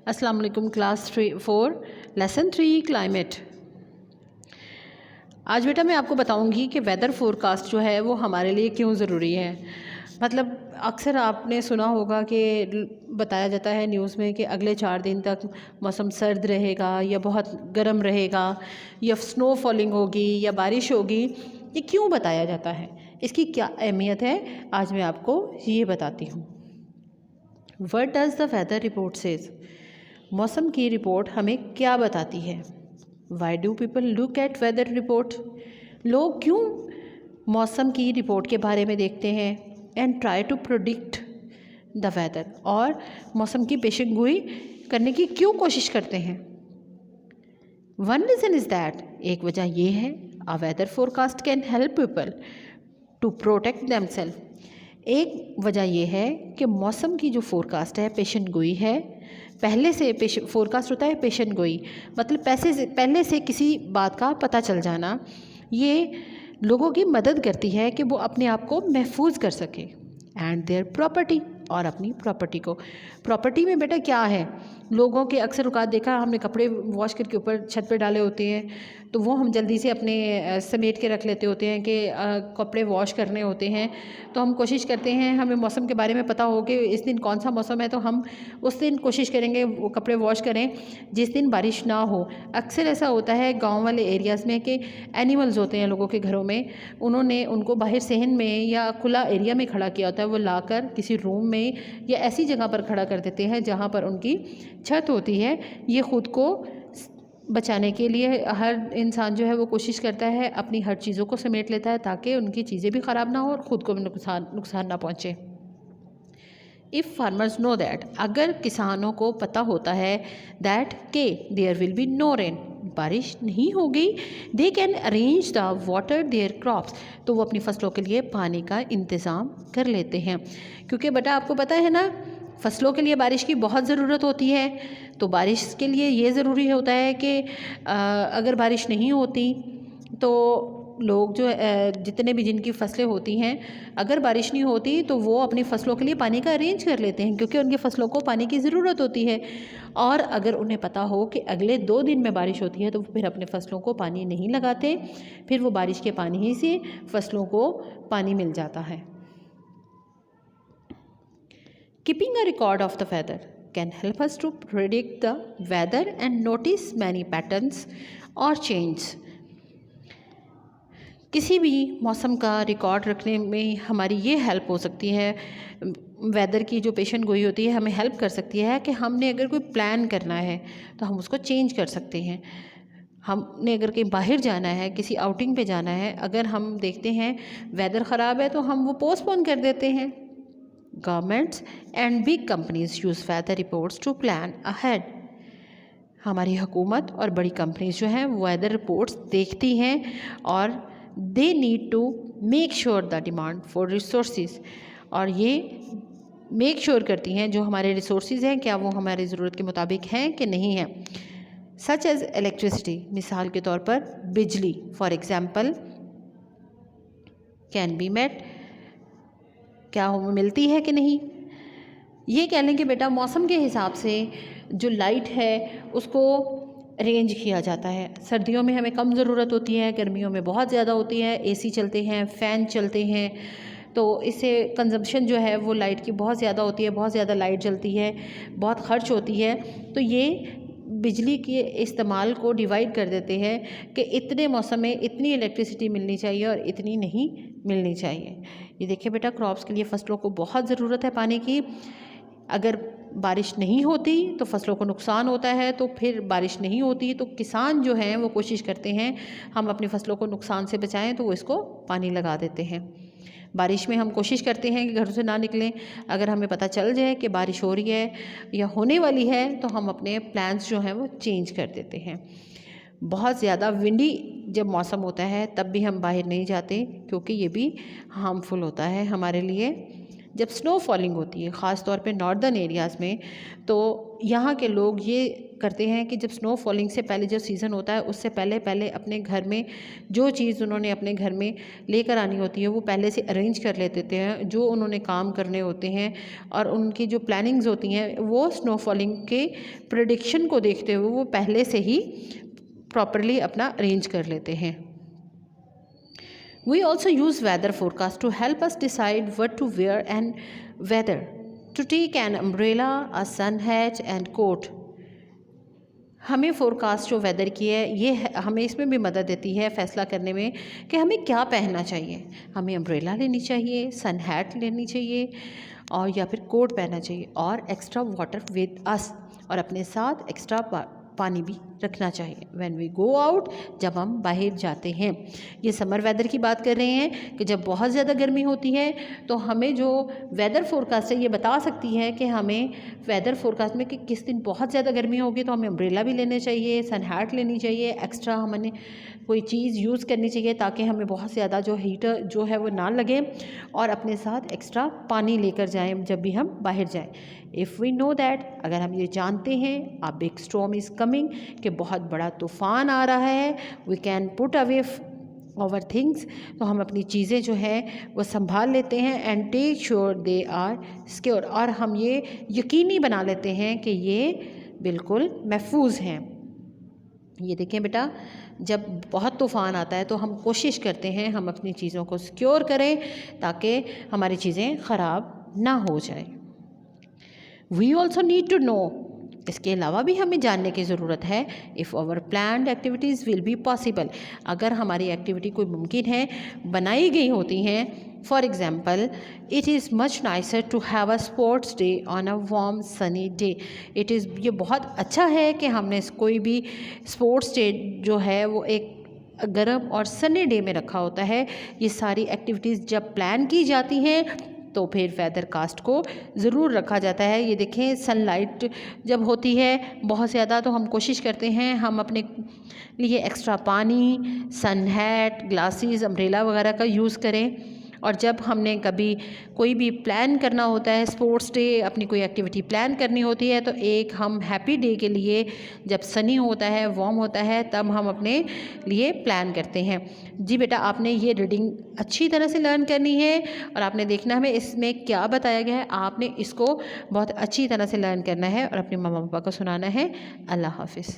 अस्सलाम वालेकुम class 4 lesson 3 climate. आज बेटा मैं आपको बताऊंगी कि वेदर फोरकास्ट जो है वो हमारे लिए क्यों ज़रूरी है। मतलब अक्सर आपने सुना होगा कि बताया जाता है न्यूज़ में कि अगले 4 दिन तक मौसम सर्द रहेगा या बहुत गर्म रहेगा या स्नो फॉलिंग होगी या बारिश होगी। ये क्यों बताया जाता है, इसकी क्या अहमियत है, आज मैं आपको ये बताती हूँ। What does the weather report says? मौसम की रिपोर्ट हमें क्या बताती है? Why do people look at weather report? लोग क्यों मौसम की रिपोर्ट के बारे में देखते हैं and try to predict the weather, और मौसम की पेशेनगोई करने की क्यों कोशिश करते हैं? वन रीज़न इज़ दैट, एक वजह ये है, a weather forecast can help people to protect themselves. एक वजह यह है कि मौसम की जो फोरकास्ट है, पेशन गोई है। पहले से फोरकास्ट होता है पेशन गोई, मतलब पहले से किसी बात का पता चल जाना। ये लोगों की मदद करती है कि वो अपने आप को महफूज कर सके एंड देयर प्रॉपर्टी, और अपनी प्रॉपर्टी में बेटा क्या है, लोगों के अक्सर औकात देखा हमने कपड़े वॉश करके ऊपर छत पे डाले होते हैं, तो वो हम जल्दी से अपने समेट के रख लेते होते हैं कि कपड़े वॉश करने होते हैं। तो हम कोशिश करते हैं, हमें मौसम के बारे में पता हो कि इस दिन कौन सा मौसम है, तो हम उस दिन कोशिश करेंगे वो कपड़े वॉश करें जिस दिन बारिश ना हो। अक्सर ऐसा होता है गाँव वाले एरियाज़ में कि एनिमल्स होते हैं लोगों के घरों में, उन्होंने उनको बाहर सहन में या खुला एरिया में खड़ा किया होता है, वो लाकर किसी रूम में या ऐसी जगह पर खड़ा कर देते हैं जहाँ पर उनकी छत होती है। ये ख़ुद को बचाने के लिए हर इंसान जो है वो कोशिश करता है, अपनी हर चीज़ों को समेट लेता है ताकि उनकी चीज़ें भी ख़राब ना हो और ख़ुद को भी नुकसान ना पहुँचे। इफ़ फार्मर्स नो दैट, अगर किसानों को पता होता है दैट के there will be no rain, बारिश नहीं होगी, they can arrange the water their crops, तो वो अपनी फसलों के लिए पानी का इंतज़ाम कर लेते हैं। क्योंकि बेटा आपको पता है ना, फसलों के लिए बारिश की बहुत ज़रूरत होती है। तो बारिश के लिए ये ज़रूरी होता है कि अगर बारिश नहीं होती तो लोग जो जितने भी जिनकी फसलें होती हैं, अगर बारिश नहीं होती तो वो अपनी फसलों के लिए पानी का अरेंज कर लेते हैं, क्योंकि उनकी फसलों को पानी की ज़रूरत होती है। और अगर उन्हें पता हो कि अगले 2 दिन में बारिश होती है तो फिर अपने फसलों को पानी नहीं लगाते, फिर वो बारिश के पानी ही से फसलों को पानी मिल जाता है। Keeping a record of the weather can help us to predict the weather and notice many patterns or changes. किसी भी मौसम का रिकॉर्ड रखने में हमारी ये हेल्प हो सकती है, वेदर की जो पेशन गोई होती है हमें हेल्प कर सकती है कि हमने अगर कोई प्लान करना है तो हम उसको चेंज कर सकते हैं। हमने अगर कहीं बाहर जाना है, किसी आउटिंग पे जाना है, अगर हम देखते हैं वेदर ख़राब है तो हम वो पोस्टपोन कर देते हैं। Governments and big companies use weather reports to plan ahead. हमारी हुकूमत और बड़ी कंपनीज जो हैं वो वेदर रिपोर्ट्स देखती हैं और they need to make sure the demand for resources, और ये मेक श्योर करती हैं जो हमारे रिसोर्सेज हैं क्या वो हमारी ज़रूरत के मुताबिक हैं कि नहीं हैं। सच एज़ इलेक्ट्रिसिटी, मिसाल के तौर पर बिजली for example can be met, क्या वो मिलती है कि नहीं। ये कह लें कि बेटा मौसम के हिसाब से जो लाइट है उसको अरेंज किया जाता है। सर्दियों में हमें कम ज़रूरत होती है, गर्मियों में बहुत ज़्यादा होती है, एसी चलते हैं, फ़ैन चलते हैं, तो इससे कंजम्पशन जो है वो लाइट की बहुत ज़्यादा होती है, बहुत ज़्यादा लाइट जलती है, बहुत ख़र्च होती है। तो ये बिजली के इस्तेमाल को डिवाइड कर देते हैं कि इतने मौसम में इतनी इलेक्ट्रिसिटी मिलनी चाहिए और इतनी नहीं मिलनी चाहिए। ये देखिए बेटा, क्रॉप्स के लिए फसलों को बहुत ज़रूरत है पानी की। अगर बारिश नहीं होती तो फसलों को नुकसान होता है, तो फिर बारिश नहीं होती तो किसान जो हैं वो कोशिश करते हैं हम अपनी फसलों को नुकसान से बचाएं, तो वो इसको पानी लगा देते हैं। बारिश में हम कोशिश करते हैं कि घर से ना निकलें। अगर हमें पता चल जाए कि बारिश हो रही है या होने वाली है तो हम अपने प्लान्स जो हैं वो चेंज कर देते हैं। बहुत ज़्यादा विंडी जब मौसम होता है तब भी हम बाहर नहीं जाते, क्योंकि ये भी हार्मफुल होता है हमारे लिए। जब स्नो फॉलिंग होती है ख़ास तौर पे नॉर्दर्न एरियाज़ में, तो यहाँ के लोग ये करते हैं कि जब स्नो फॉलिंग से पहले जो सीज़न होता है उससे पहले पहले अपने घर में जो चीज़ उन्होंने अपने घर में लेकर आनी होती है वो पहले से अरेंज कर लेते हैं, जो उन्होंने काम करने होते हैं और उनकी जो प्लानिंग्स होती हैं वो स्नो फॉलिंग के प्रेडिक्शन को देखते हुए वो पहले से ही प्रॉपरली अपना अरेंज कर लेते हैं। We also use weather forecast to help us decide what to wear and whether to take an umbrella, a sun hat and coat. हमें फोरकास्ट जो वेदर की है ये हमें इसमें भी मदद देती है फ़ैसला करने में कि हमें क्या पहनना चाहिए। हमें अम्ब्रेला लेनी चाहिए, सन हैट लेनी चाहिए और या फिर कोट पहनना चाहिए और एक्स्ट्रा वाटर विद अस, और अपने साथ एक्स्ट्रा पानी भी रखना चाहिए व्हेन वी गो आउट, जब हम बाहर जाते हैं। ये समर वेदर की बात कर रहे हैं कि जब बहुत ज़्यादा गर्मी होती है तो हमें जो वेदर फोरकास्ट है ये बता सकती है कि हमें वेदर फोरकास्ट में कि किस दिन बहुत ज़्यादा गर्मी होगी तो हमें अम्ब्रेला भी लेना चाहिए, सन हैट लेनी चाहिए, एक्स्ट्रा हमने कोई चीज़ यूज़ करनी चाहिए ताकि हमें बहुत ज़्यादा जो हीटर जो है वो ना लगे, और अपने साथ एक्स्ट्रा पानी लेकर जाएं जब भी हम बाहर जाएं। इफ़ वी नो दैट, अगर हम ये जानते हैं a big storm is coming कि बहुत बड़ा तूफ़ान आ रहा है, we can put away our things, तो हम अपनी चीज़ें जो हैं वो संभाल लेते हैं and take sure they are secure, और हम ये यकीनी बना लेते हैं कि ये बिल्कुल महफूज हैं। ये देखें बेटा, जब बहुत तूफ़ान आता है तो हम कोशिश करते हैं हम अपनी चीज़ों को सिक्योर करें ताकि हमारी चीज़ें ख़राब ना हो जाए। We also need to know, इसके अलावा भी हमें जानने की ज़रूरत है if our planned activities will be possible, अगर हमारी एक्टिविटी कोई मुमकिन है बनाई गई होती हैं। For example, it is much nicer to have a sports day on a warm sunny day. ये बहुत अच्छा है कि हमने कोई भी स्पोर्ट्स डे जो है वो एक गर्म और सनी डे में रखा होता है। ये सारी एक्टिविटीज़ जब प्लान की जाती हैं तो फिर वेदर कास्ट को ज़रूर रखा जाता है। ये देखें, सनलाइट जब होती है बहुत ज़्यादा तो हम कोशिश करते हैं हम अपने लिए एक्स्ट्रा पानी, सन हैट, ग्लासेस, अम्ब्रेला वगैरह का यूज़ करें। और जब हमने कभी कोई भी प्लान करना होता है स्पोर्ट्स डे, अपनी कोई एक्टिविटी प्लान करनी होती है, तो एक हम हैप्पी डे के लिए जब सनी होता है, वार्म होता है, तब हम अपने लिए प्लान करते हैं। जी बेटा, आपने ये रीडिंग अच्छी तरह से लर्न करनी है और आपने देखना हमें इसमें क्या बताया गया है, आपने इसको बहुत अच्छी तरह से लर्न करना है और अपने मम्मा पापा को सुनाना है। अल्लाह हाफिज़।